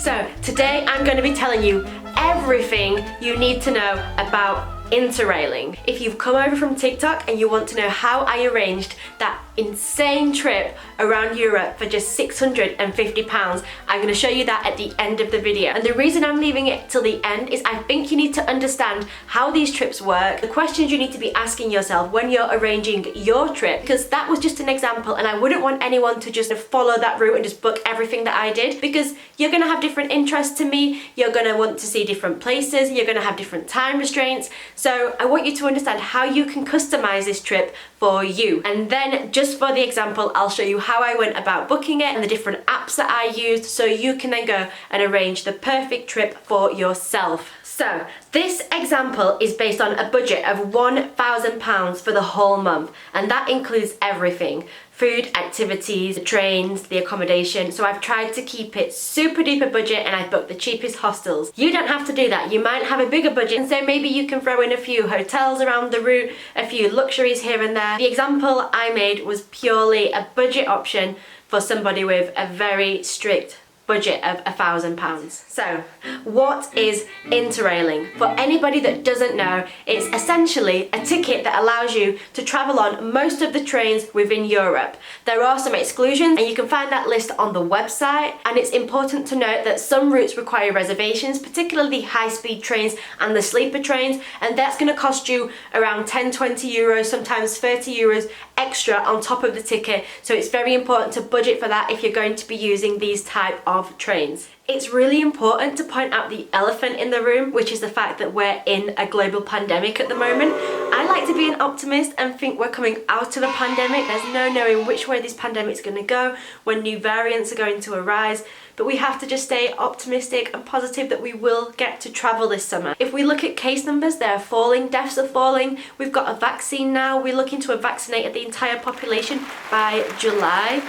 So today I'm going to be telling you everything you need to know about Interrailing. If you've come over from TikTok and you want to know how I arranged that insane trip around Europe for just £650, I'm going to show you that at the end of the video. And the reason I'm leaving it till the end is I think you need to understand how these trips work, the questions you need to be asking yourself when you're arranging your trip, because that was just an example and I wouldn't want anyone to just follow that route and just book everything that I did, because you're going to have different interests to me, you're going to want to see different places, you're going to have different time restraints. So I want you to understand how you can customize this trip for you. And then just for the example, I'll show you how I went about booking it and the different apps that I used, so you can then go and arrange the perfect trip for yourself. So this example is based on a budget of £1,000 for the whole month, and that includes everything: food, activities, the trains, the accommodation. So I've tried to keep it super duper budget and I've booked the cheapest hostels. You don't have to do that. You might have a bigger budget, and so maybe you can throw in a few hotels around the route, a few luxuries here and there. The example I made was purely a budget option for somebody with a very strict budget of £1,000. So what is Interrailing? For anybody that doesn't know, it's essentially a ticket that allows you to travel on most of the trains within Europe. There are some exclusions and you can find that list on the website, and it's important to note that some routes require reservations, particularly high-speed trains and the sleeper trains, and that's going to cost you around 10-20 euros, sometimes 30 euros extra on top of the ticket. So it's very important to budget for that if you're going to be using these type of trains. It's really important to point out the elephant in the room, which is the fact that we're in a global pandemic at the moment. I like to be an optimist and think we're coming out of a pandemic. There's no knowing which way this pandemic's going to go, when new variants are going to arise, but we have to just stay optimistic and positive that we will get to travel this summer. If we look at case numbers, they're falling, deaths are falling. We've got a vaccine now. We're looking to vaccinate the entire population by July.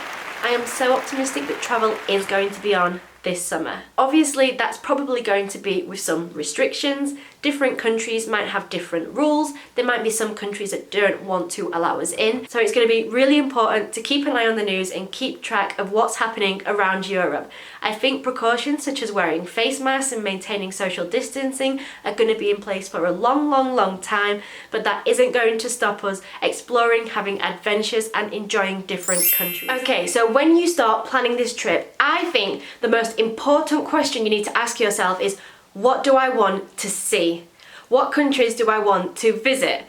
I am so optimistic that travel is going to be on this summer. Obviously, that's probably going to be with some restrictions. Different countries might have different rules. There might be some countries that don't want to allow us in. So it's going to be really important to keep an eye on the news and keep track of what's happening around Europe. I think precautions such as wearing face masks and maintaining social distancing are going to be in place for a long time, but that isn't going to stop us exploring, having adventures and enjoying different countries. Okay, so when you start planning this trip, I think the most important question you need to ask yourself is, what do I want to see? What countries do I want to visit?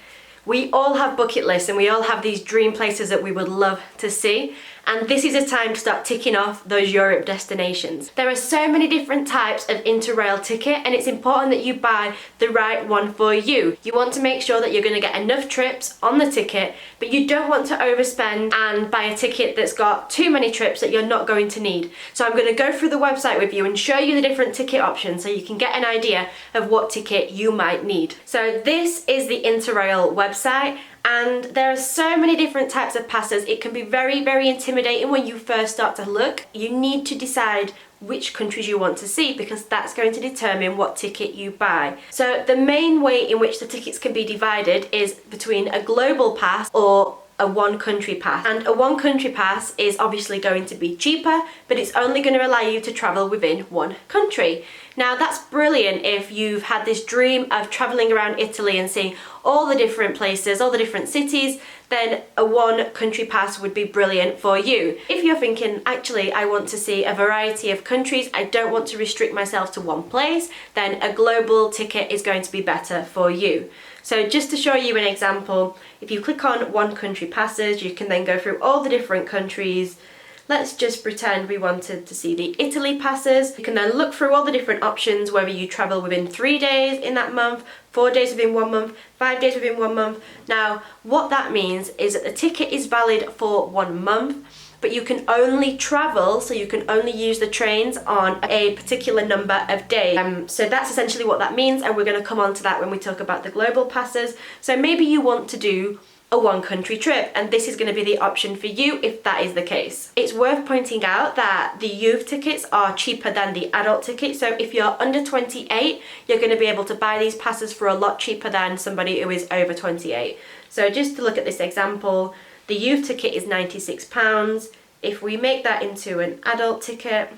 We all have bucket lists and we all have these dream places that we would love to see. And this is a time to start ticking off those Europe destinations. There are so many different types of Interrail ticket, and it's important that you buy the right one for you. You want to make sure that you're going to get enough trips on the ticket, but you don't want to overspend and buy a ticket that's got too many trips that you're not going to need. So I'm going to go through the website with you and show you the different ticket options so you can get an idea of what ticket you might need. So this is the Interrail website. And there are so many different types of passes. It can be very intimidating when you first start to look. You need to decide which countries you want to see, because that's going to determine what ticket you buy. So the main way in which the tickets can be divided is between a global pass or a one country pass. And a one country pass is obviously going to be cheaper, but it's only going to allow you to travel within one country. Now that's brilliant if you've had this dream of traveling around Italy and seeing all the different places, all the different cities, then a one country pass would be brilliant for you. If you're thinking, actually I want to see a variety of countries, I don't want to restrict myself to one place, then a global ticket is going to be better for you. So just to show you an example, if you click on one country passes, you can then go through all the different countries. Let's just pretend we wanted to see the Italy passes. You can then look through all the different options, whether you travel within 3 days in that month, 4 days within 1 month, 5 days within 1 month. Now, what that means is that the ticket is valid for 1 month, but you can only travel, so you can only use the trains on a particular number of days. So that's essentially what that means, and we're going to come on to that when we talk about the global passes. So maybe you want to do a one country trip, and this is going to be the option for you if that is the case. It's worth pointing out that the youth tickets are cheaper than the adult tickets, so if you're under 28 you're going to be able to buy these passes for a lot cheaper than somebody who is over 28. So just to look at this example, the youth ticket is £96. If we make that into an adult ticket,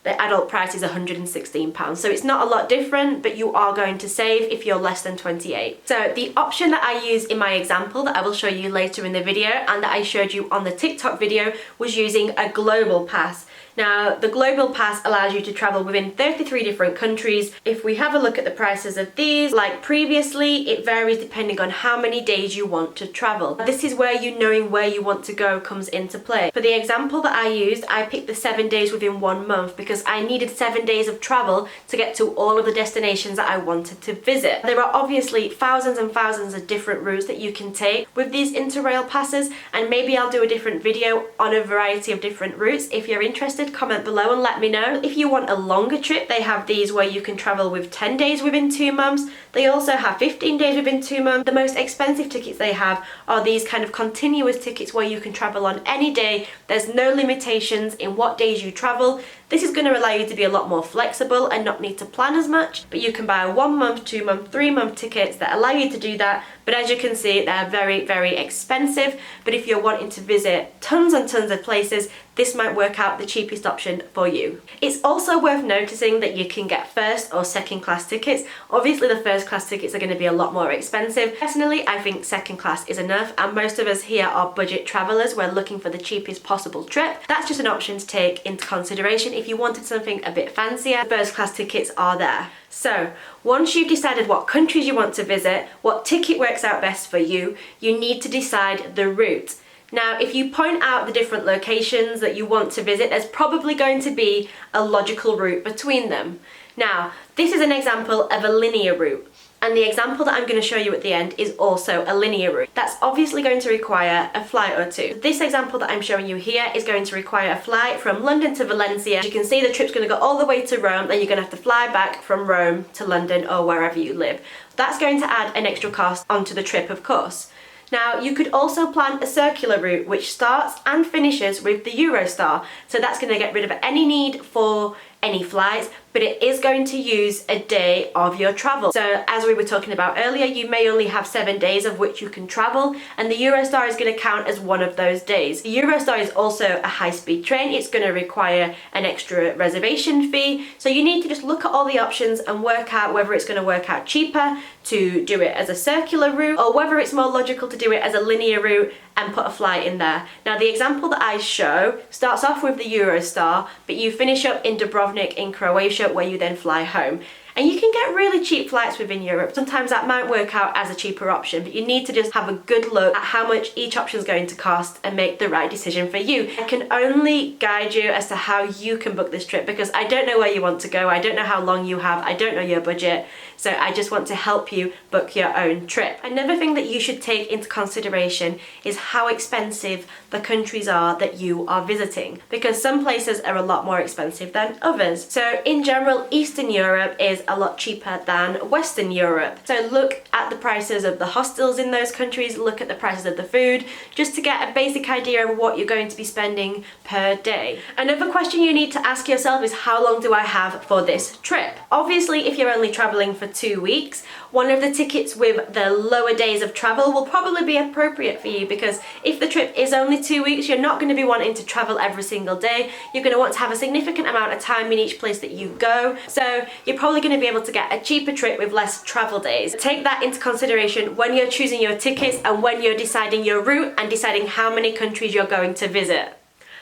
The adult price is £116. So it's not a lot different, but you are going to save if you're less than 28. So the option that I used in my example that I will show you later in the video and that I showed you on the TikTok video was using a global pass. Now, the global pass allows you to travel within 33 different countries. If we have a look at the prices of these, like previously, it varies depending on how many days you want to travel. This is where you knowing where you want to go comes into play. For the example that I used, I picked the 7 days within 1 month because I needed 7 days of travel to get to all of the destinations that I wanted to visit. There are obviously thousands and thousands of different routes that you can take with these Interrail passes, and maybe I'll do a different video on a variety of different routes. If you're interested, comment below and let me know. If you want a longer trip, they have these where you can travel with 10 days within 2 months. They also have 15 days within 2 months. The most expensive tickets they have are these kind of continuous tickets where you can travel on any day. There's no limitations in what days you travel. This is going to allow you to be a lot more flexible and not need to plan as much, but you can buy 1 month, 2 month, 3 month tickets that allow you to do that. But as you can see, they're very, very expensive. But if you're wanting to visit tons and tons of places, this might work out the cheapest option for you. It's also worth noticing that you can get first or second class tickets. Obviously the first class tickets are going to be a lot more expensive. Personally, I think second class is enough, and most of us here are budget travelers. We're looking for the cheapest possible trip. That's just an option to take into consideration. If you wanted something a bit fancier, first class tickets are there. So once you've decided what countries you want to visit, what ticket works out best for you, you need to decide the route. Now, if you point out the different locations that you want to visit, there's probably going to be a logical route between them. Now, this is an example of a linear route. And the example that I'm going to show you at the end is also a linear route. That's obviously going to require a flight or two. This example that I'm showing you here is going to require a flight from London to Valencia. As you can see, the trip's going to go all the way to Rome, then you're going to have to fly back from Rome to London or wherever you live. That's going to add an extra cost onto the trip, of course. Now, you could also plan a circular route which starts and finishes with the Eurostar. So that's going to get rid of any need for any flights, but it is going to use a day of your travel. So as we were talking about earlier, you may only have 7 days of which you can travel, and the Eurostar is going to count as one of those days. The Eurostar is also a high-speed train. It's going to require an extra reservation fee. So you need to just look at all the options and work out whether it's going to work out cheaper to do it as a circular route or whether it's more logical to do it as a linear route and put a flight in there. Now, the example that I show starts off with the Eurostar, but you finish up in Dubrovnik in Croatia, where you then fly home. And you can get really cheap flights within Europe. Sometimes that might work out as a cheaper option, but you need to just have a good look at how much each option is going to cost and make the right decision for you. I can only guide you as to how you can book this trip because I don't know where you want to go, I don't know how long you have, I don't know your budget, so I just want to help you book your own trip. Another thing that you should take into consideration is how expensive the countries are that you are visiting, because some places are a lot more expensive than others. So in general, Eastern Europe is a lot cheaper than Western Europe. So look at the prices of the hostels in those countries, look at the prices of the food, just to get a basic idea of what you're going to be spending per day. Another question you need to ask yourself is, how long do I have for this trip? Obviously, if you're only traveling for 2 weeks, one of the tickets with the lower days of travel will probably be appropriate for you, because if the trip is only 2 weeks, you're not going to be wanting to travel every single day. You're going to want to have a significant amount of time in each place that you go. So you're probably going to be able to get a cheaper trip with less travel days. Take that into consideration when you're choosing your tickets and when you're deciding your route and deciding how many countries you're going to visit.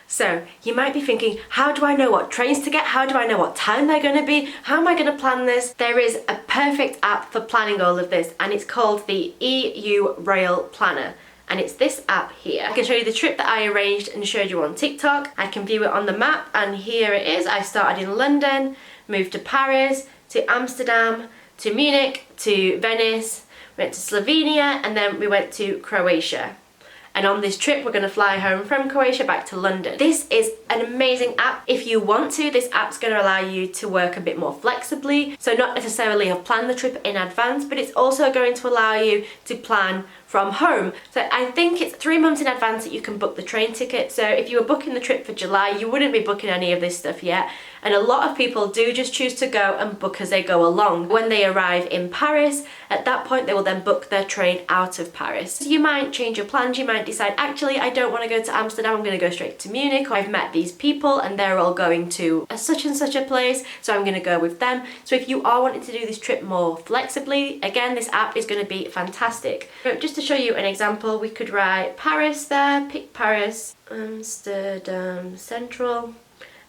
So you might be thinking, how do I know what trains to get? How do I know what time they're going to be? How am I going to plan this? There is a perfect app for planning all of this, and it's called the EU Rail Planner. And it's this app here. I can show you the trip that I arranged and showed you on TikTok. I can view it on the map, and here it is. I started in London, moved to Paris, to Amsterdam, to Munich, to Venice, went to Slovenia, and then we went to Croatia. And on this trip, we're going to fly home from Croatia back to London. This is an amazing app. If you want to, this app's going to allow you to work a bit more flexibly. So not necessarily have planned the trip in advance, but it's also going to allow you to plan from home. So I think it's 3 months in advance that you can book the train ticket. So if you were booking the trip for July, you wouldn't be booking any of this stuff yet. And a lot of people do just choose to go and book as they go along. When they arrive in Paris, at that point they will then book their train out of Paris. So you might change your plans, you might decide, actually I don't want to go to Amsterdam, I'm going to go straight to Munich, or I've met these people and they're all going to a such and such a place, so I'm going to go with them. So if you are wanting to do this trip more flexibly, again, this app is going to be fantastic. So just to show you an example, we could write Paris there, pick Paris, Amsterdam Central,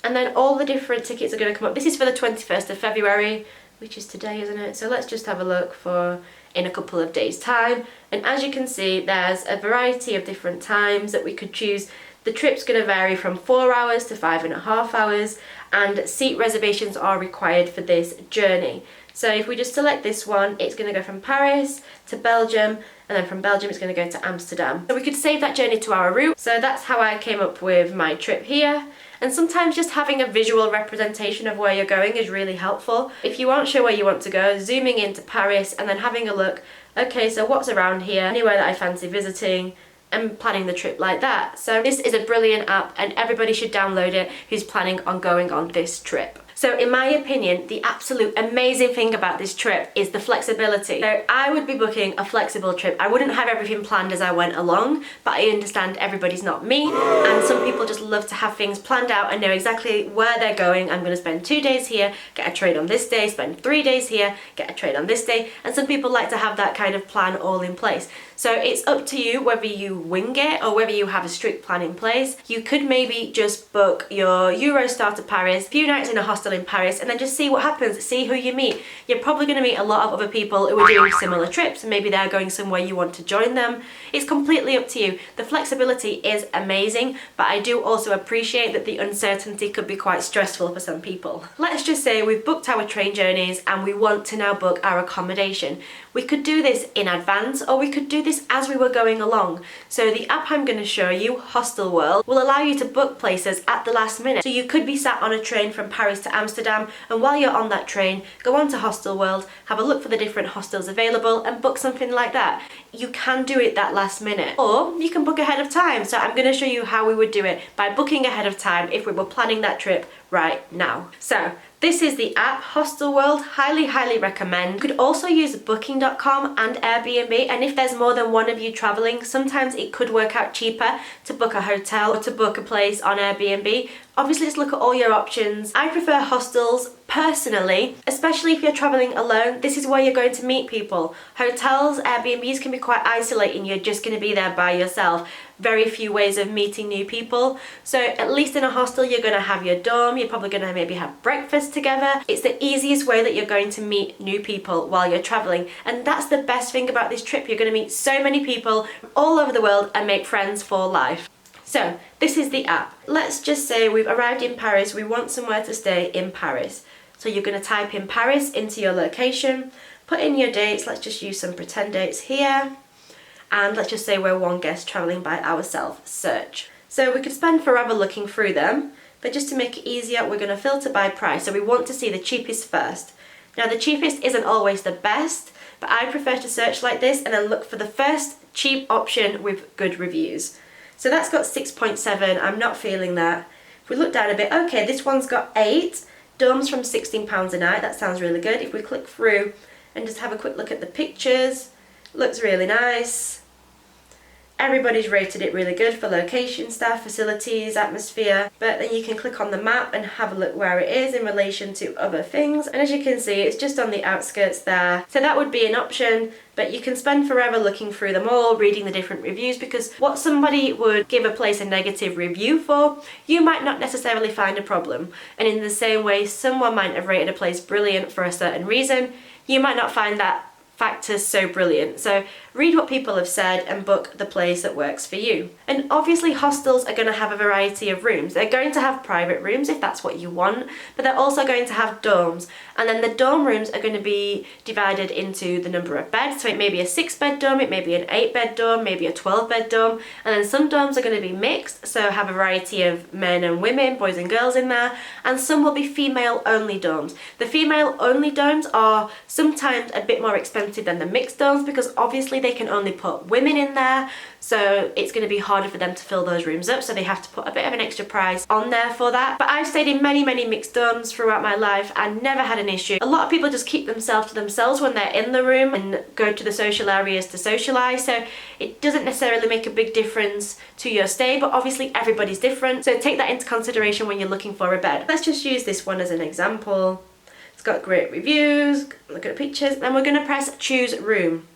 and then all the different tickets are going to come up. This is for the 21st of February, which is today, isn't it? So let's just have a look for in a couple of days' time. And as you can see, there's a variety of different times that we could choose. The trip's going to vary from 4 hours to 5.5 hours, and seat reservations are required for this journey. So if we just select this one, it's going to go from Paris to Belgium, and then from Belgium it's going to go to Amsterdam. So we could save that journey to our route. So that's how I came up with my trip here. And sometimes just having a visual representation of where you're going is really helpful. If you aren't sure where you want to go, zooming into Paris and then having a look, okay, so what's around here, anywhere that I fancy visiting, and planning the trip like that. So this is a brilliant app and everybody should download it who's planning on going on this trip. So in my opinion, the absolute amazing thing about this trip is the flexibility. So I would be booking a flexible trip. I wouldn't have everything planned as I went along, but I understand everybody's not me, and some people just love to have things planned out and know exactly where they're going. I'm going to spend 2 days here, get a train on this day, spend 3 days here, get a train on this day, and some people like to have that kind of plan all in place. So it's up to you whether you wing it or whether you have a strict plan in place. You could maybe just book your Eurostar to Paris, a few nights in a hostel in Paris, and then just see what happens, see who you meet. You're probably going to meet a lot of other people who are doing similar trips, and maybe they're going somewhere you want to join them. It's completely up to you. The flexibility is amazing, but I do also appreciate that the uncertainty could be quite stressful for some people. Let's just say we've booked our train journeys and we want to now book our accommodation. We could do this in advance, or we could do this as we were going along. So the app I'm going to show you, Hostelworld, will allow you to book places at the last minute. So you could be sat on a train from Paris to Amsterdam, and while you're on that train, go on to Hostelworld, have a look for the different hostels available and book something like that. You can do it that last minute, or you can book ahead of time. So I'm going to show you how we would do it by booking ahead of time if we were planning that trip right now. So this is the app, Hostelworld, highly recommend. You could also use booking.com and Airbnb, and if there's more than one of you traveling, sometimes it could work out cheaper to book a hotel or to book a place on Airbnb. Obviously, let's look at all your options. I prefer hostels personally, especially if you're traveling alone. This is where you're going to meet people. Hotels, Airbnbs can be quite isolating. You're just going to be there by yourself. Very few ways of meeting new people. So at least in a hostel, you're going to have your dorm. You're probably going to maybe have breakfast together. It's the easiest way that you're going to meet new people while you're traveling. And that's the best thing about this trip. You're going to meet so many people from all over the world and make friends for life. So this is the app. Let's just say we've arrived in Paris. We want somewhere to stay in Paris. So you're going to type in Paris into your location, put in your dates. Let's just use some pretend dates here. And let's just say we're one guest traveling by ourselves. Search. So we could spend forever looking through them, but just to make it easier, we're going to filter by price. So we want to see the cheapest first. Now the cheapest isn't always the best, but I prefer to search like this and then look for the first cheap option with good reviews. So that's got 6.7, I'm not feeling that. If we look down a bit, okay, this one's got 8, dorms from £16 a night, that sounds really good. If we click through and just have a quick look at the pictures, looks really nice. Everybody's rated it really good for location, staff, facilities, atmosphere, but then you can click on the map and have a look where it is in relation to other things. And as you can see, it's just on the outskirts there. So that would be an option, but you can spend forever looking through them all, reading the different reviews, because what somebody would give a place a negative review for, you might not necessarily find a problem. And in the same way, someone might have rated a place brilliant for a certain reason, you might not find that factors so brilliant. So read what people have said and book the place that works for you. And obviously hostels are going to have a variety of rooms. They're going to have private rooms if that's what you want, but they're also going to have dorms. And then the dorm rooms are going to be divided into the number of beds. So it may be a 6-bed dorm, it may be an 8-bed dorm, maybe a 12-bed dorm. And then some dorms are going to be mixed, so have a variety of men and women, boys and girls in there. And some will be female-only dorms. The female-only dorms are sometimes a bit more expensive than the mixed dorms, because obviously currently they can only put women in there, so it's going to be harder for them to fill those rooms up, so they have to put a bit of an extra price on there for that. But I've stayed in many mixed dorms throughout my life and never had an issue. A lot of people just keep themselves to themselves when they're in the room and go to the social areas to socialise, so it doesn't necessarily make a big difference to your stay, but obviously everybody's different, so take that into consideration when you're looking for a bed. Let's just use this one as an example. It's got great reviews, look at the pictures, then we're going to press choose room.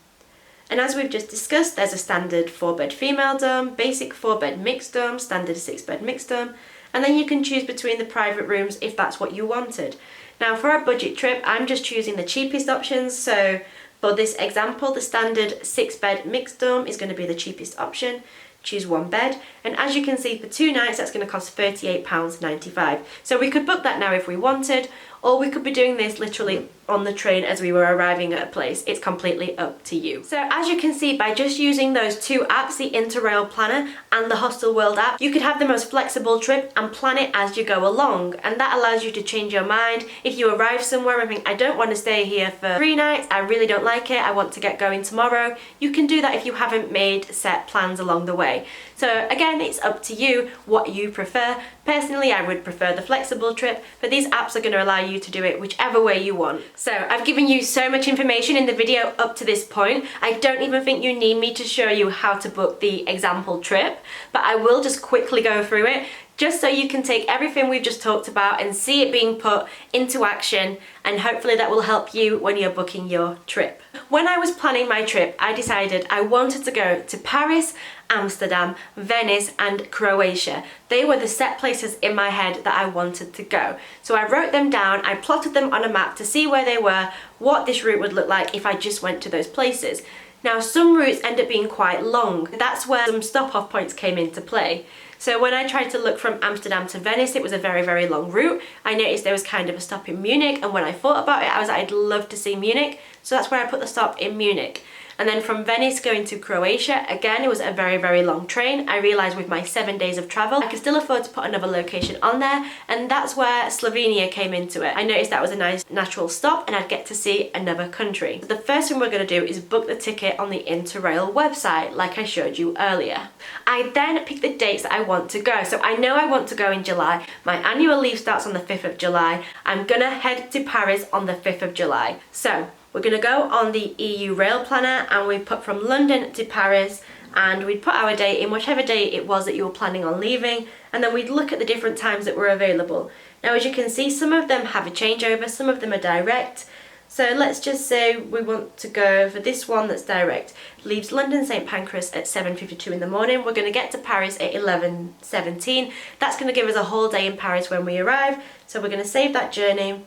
And as we've just discussed, there's a standard 4-bed female dorm, basic 4-bed mixed dorm, standard 6-bed mixed dorm, and then you can choose between the private rooms if that's what you wanted. Now for our budget trip, I'm just choosing the cheapest options, so for this example, the standard 6-bed mixed dorm is going to be the cheapest option. Choose 1 bed, and as you can see, for 2 nights that's going to cost £38.95. So we could book that now if we wanted, or we could be doing this literally on the train as we were arriving at a place. It's completely up to you. So as you can see, by just using those 2 apps, the Interrail planner and the Hostel World app, you could have the most flexible trip and plan it as you go along, and that allows you to change your mind. If you arrive somewhere and think, I don't want to stay here for 3 nights, I really don't like it, I want to get going tomorrow, you can do that if you haven't made set plans along the way. So again, it's up to you what you prefer. Personally, I would prefer the flexible trip, but these apps are going to allow you to do it whichever way you want. So I've given you so much information in the video up to this point. I don't even think you need me to show you how to book the example trip, but I will just quickly go through it, just so you can take everything we've just talked about and see it being put into action, and hopefully that will help you when you're booking your trip. When I was planning my trip, I decided I wanted to go to Paris, Amsterdam, Venice and Croatia. They were the set places in my head that I wanted to go. So I wrote them down, I plotted them on a map to see where they were, what this route would look like if I just went to those places. Now some routes end up being quite long. That's where some stop-off points came into play. So when I tried to look from Amsterdam to Venice, it was a very long route. I noticed there was kind of a stop in Munich, and when I thought about it, I was like, I'd love to see Munich. So that's where I put the stop in Munich. And then from Venice going to Croatia, again, it was a very long train. I realised with my 7 days of travel, I could still afford to put another location on there, and that's where Slovenia came into it. I noticed that was a nice natural stop and I'd get to see another country. So the first thing we're going to do is book the ticket on the Interrail website, like I showed you earlier. I then pick the dates that I want to go. So I know I want to go in July. My annual leave starts on the 5th of July. I'm gonna head to Paris on the 5th of July. So we're going to go on the EU Rail Planner, and we put from London to Paris, and we'd put our date in whichever date it was that you were planning on leaving, and then we'd look at the different times that were available. Now as you can see, some of them have a changeover, some of them are direct. So let's just say we want to go for this one that's direct. Leaves London St Pancras at 7:52 in the morning. We're going to get to Paris at 11:17. That's going to give us a whole day in Paris when we arrive. So we're going to save that journey.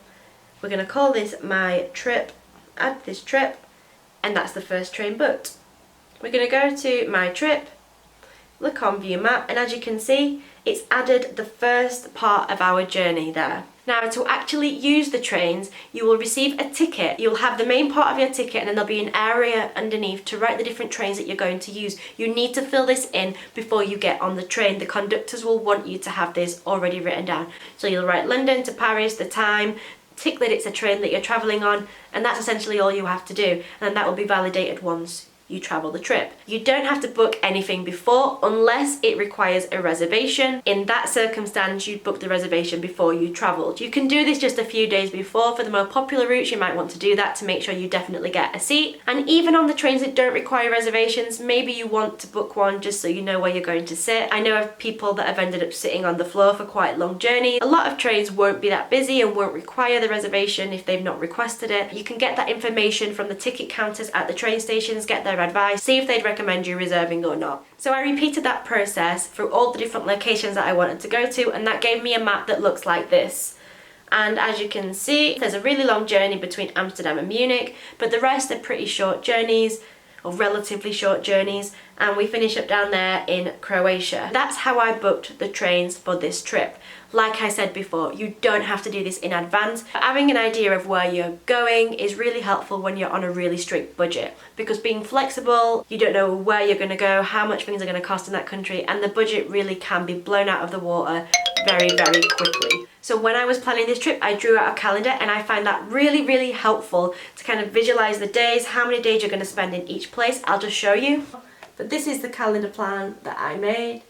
We're going to call this my trip. Add this trip, and that's the first train booked. We're going to go to my trip, look on view map, and as you can see, it's added the first part of our journey there. Now to actually use the trains, you will receive a ticket. You'll have the main part of your ticket, and then there'll be an area underneath to write the different trains that you're going to use. You need to fill this in before you get on the train. The conductors will want you to have this already written down. So you'll write London to Paris, the time, tick that it's a train that you're travelling on, and that's essentially all you have to do, and that will be validated once you travel the trip. You don't have to book anything before unless it requires a reservation. In that circumstance, you'd book the reservation before you travelled. You can do this just a few days before. For the more popular routes, you might want to do that to make sure you definitely get a seat. And even on the trains that don't require reservations, maybe you want to book one just so you know where you're going to sit. I know of people that have ended up sitting on the floor for quite long journeys. A lot of trains won't be that busy and won't require the reservation if they've not requested it. You can get that information from the ticket counters at the train stations, get their advice, see if they'd recommend you reserving or not. So I repeated that process through all the different locations that I wanted to go to, and that gave me a map that looks like this. And as you can see, there's a really long journey between Amsterdam and Munich, but the rest are pretty short journeys, or relatively short journeys, and we finish up down there in Croatia. That's how I booked the trains for this trip. Like I said before, you don't have to do this in advance. Having an idea of where you're going is really helpful when you're on a really strict budget, because being flexible, you don't know where you're going to go, how much things are going to cost in that country, and the budget really can be blown out of the water very, very quickly. So when I was planning this trip, I drew out a calendar, and I find that really, really helpful to kind of visualize the days, how many days you're going to spend in each place. I'll just show you. But this is the calendar plan that I made.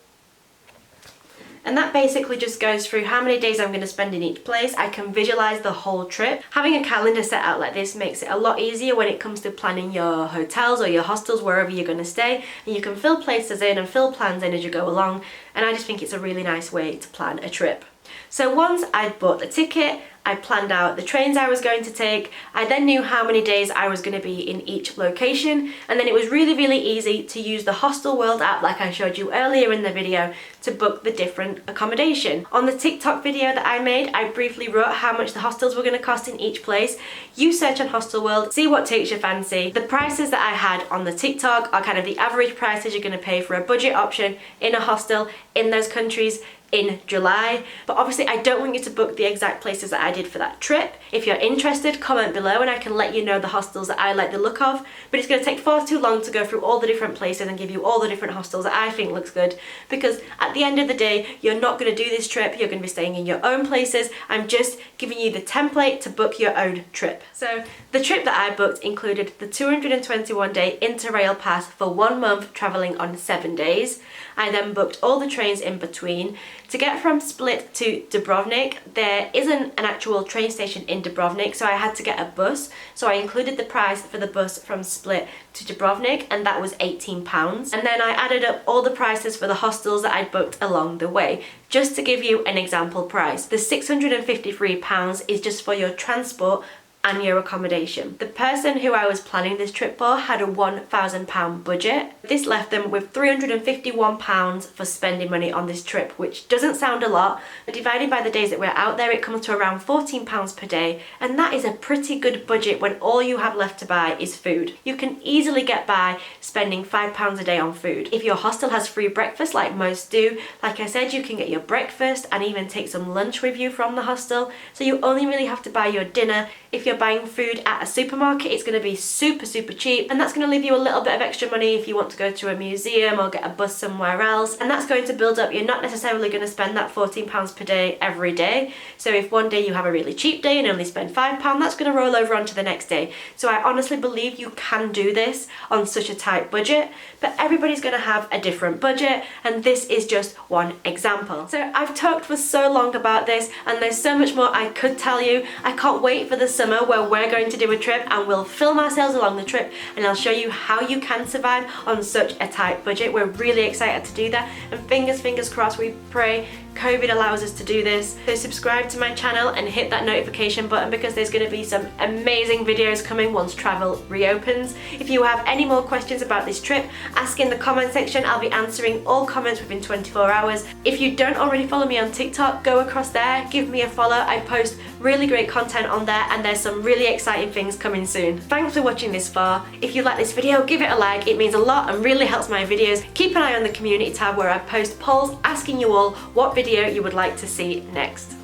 And that basically just goes through how many days I'm going to spend in each place. I can visualize the whole trip. Having a calendar set out like this makes it a lot easier when it comes to planning your hotels or your hostels, wherever you're going to stay. And you can fill places in and fill plans in as you go along. And I just think it's a really nice way to plan a trip. So once I'd bought the ticket, I planned out the trains I was going to take. I then knew how many days I was going to be in each location, and then it was really, really easy to use the Hostel World app, like I showed you earlier in the video, to book the different accommodation. On the TikTok video that I made, I briefly wrote how much the hostels were going to cost in each place. You search on Hostel World, see what takes your fancy. The prices that I had on the TikTok are kind of the average prices you're going to pay for a budget option in a hostel in those countries in July. But obviously I don't want you to book the exact places that I did for that trip. If you're interested, comment below and I can let you know the hostels that I like the look of, but it's going to take far too long to go through all the different places and give you all the different hostels that I think looks good, because at the end of the day you're not going to do this trip, you're going to be staying in your own places. I'm just giving you the template to book your own trip. So the trip that I booked included the 221-day Interrail pass for 1 month, travelling on 7 days. I then booked all the trains in between. To get from Split to Dubrovnik, there isn't an actual train station in Dubrovnik, so I had to get a bus. So I included the price for the bus from Split to Dubrovnik, and that was £18. And then I added up all the prices for the hostels that I'd booked along the way. Just to give you an example price, the £653 is just for your transport and your accommodation. The person who I was planning this trip for had a £1,000 budget. This left them with £351 for spending money on this trip, which doesn't sound a lot, but divided by the days that we're out there, it comes to around £14 per day, and that is a pretty good budget when all you have left to buy is food. You can easily get by spending £5 a day on food. If your hostel has free breakfast, like most do, like I said, you can get your breakfast and even take some lunch with you from the hostel, so you only really have to buy your dinner. If you're buying food at a supermarket, it's going to be super cheap, and that's going to leave you a little bit of extra money if you want to go to a museum or get a bus somewhere else, and that's going to build up. You're not necessarily going to spend that £14 per day every day. So if one day you have a really cheap day and only spend £5, that's going to roll over onto the next day. So I honestly believe you can do this on such a tight budget, but everybody's going to have a different budget, and this is just one example. So I've talked for so long about this, and there's so much more I could tell you. I can't wait for the summer where we're going to do a trip, and we'll film ourselves along the trip, and I'll show you how you can survive on such a tight budget. We're really excited to do that, and fingers crossed, we pray COVID allows us to do this. So subscribe to my channel and hit that notification button, because there's going to be some amazing videos coming once travel reopens. If you have any more questions about this trip, ask in the comment section. I'll be answering all comments within 24 hours. If you don't already follow me on TikTok, go across there, give me a follow. I post really great content on there, and there's some really exciting things coming soon. Thanks for watching this far. If you like this video, give it a like. It means a lot and really helps my videos. Keep an eye on the community tab where I post polls asking you all what video you would like to see next.